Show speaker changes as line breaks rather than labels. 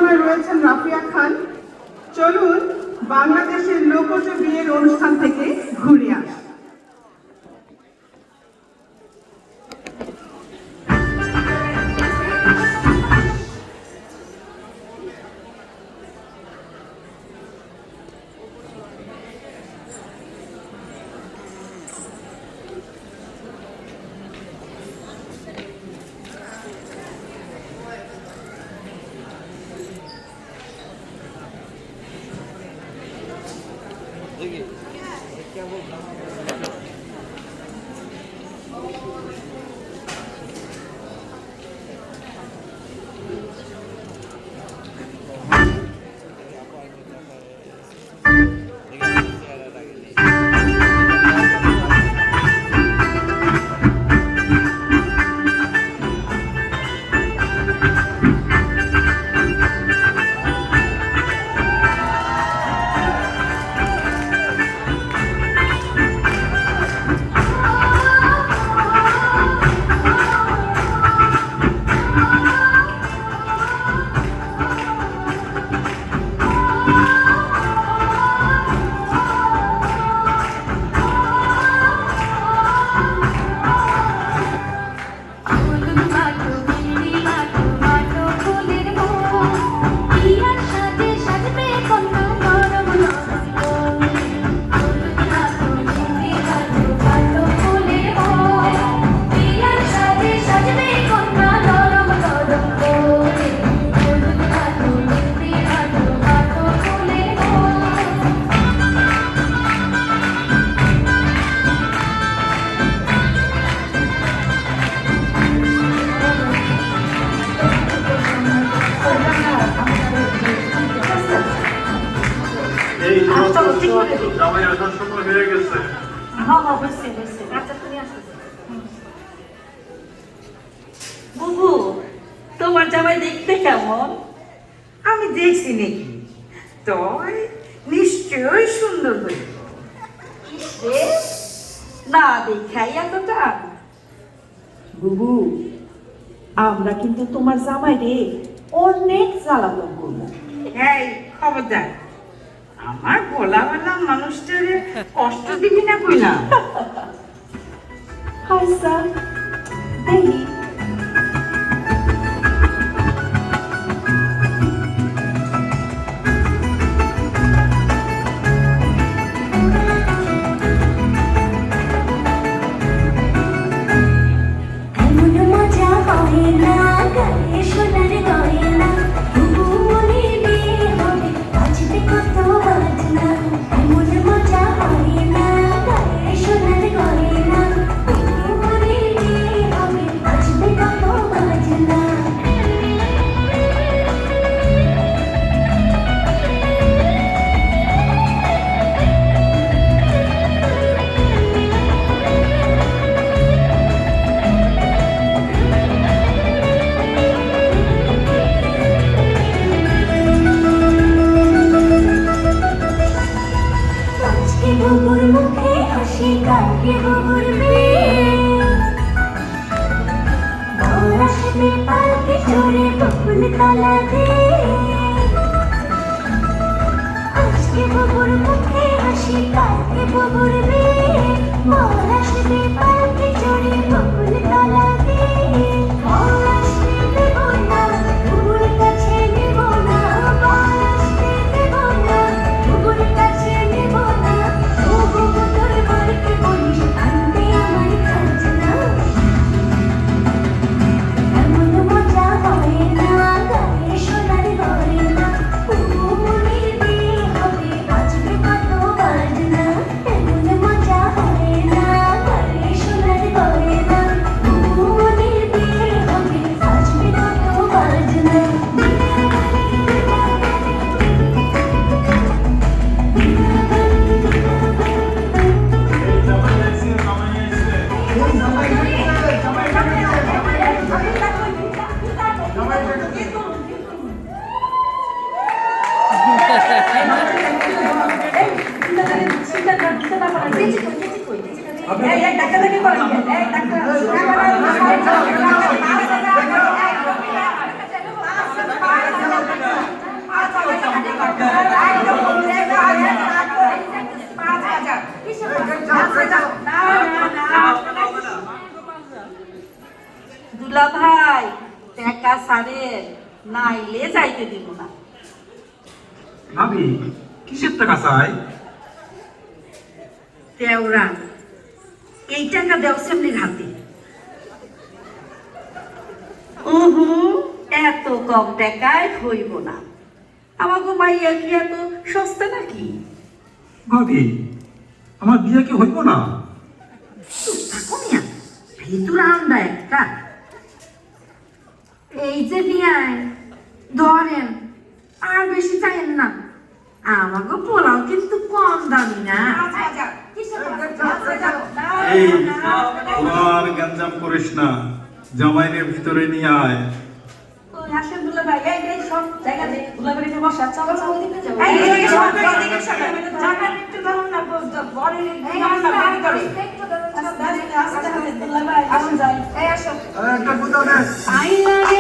পরিবেশনায় রয়েছেন রাফিয়া খান। চলুন বাংলাদেশের লোকজ বিয়ের অনুষ্ঠান থেকে ঘুরে আসি।
বুবু, তোমার জামাই দেখতে কেমন?
আমি দেখছি নাকি, তো নিশ্চয়ই সুন্দর হইল।
না দেখাই এতটা।
বুবু, আমরা কিন্তু তোমার জামাইরে অনেক জ্বালাতন করবো।
এই খবরদার, আমার বলাওয়ালা মানুষটারে কষ্ট দিবি না কইলাম।
হাইসা দেখি
নাইলে যাইতে দিব না।
ভাবি কিসের টাকা চাই?
তেওরা এই টাকা দেও সেমনির হাতে।
এত কম টাকায় হইব না। আমাকে মাইয়া কি এত সস্তা নাকি?
ভাবি আমার বিয়ে কি হইব না?
থাকো মিয়া, ভিতরে আন্ডা একটা। এই যে বিয়ায় ধরেন, আর বেশি চাইেন না। আমাকে পোলাও কিন্তু কম দামি না।
এই আর গঞ্জাম করিস না, জামাইনের ভিতরে নিয়ে আয়।
আসেন দুলা ভাই, এই সব জায়গা দে, দুলা ভাই একটু বসা, চলো চলো ওদিকে যাও। জায়গা একটু ধরুন না, বড় করে। আস্তে আস্তে দুলা ভাই, আসুন যাই। এই আসো।
একটা কোথাও দে।
আইলা রে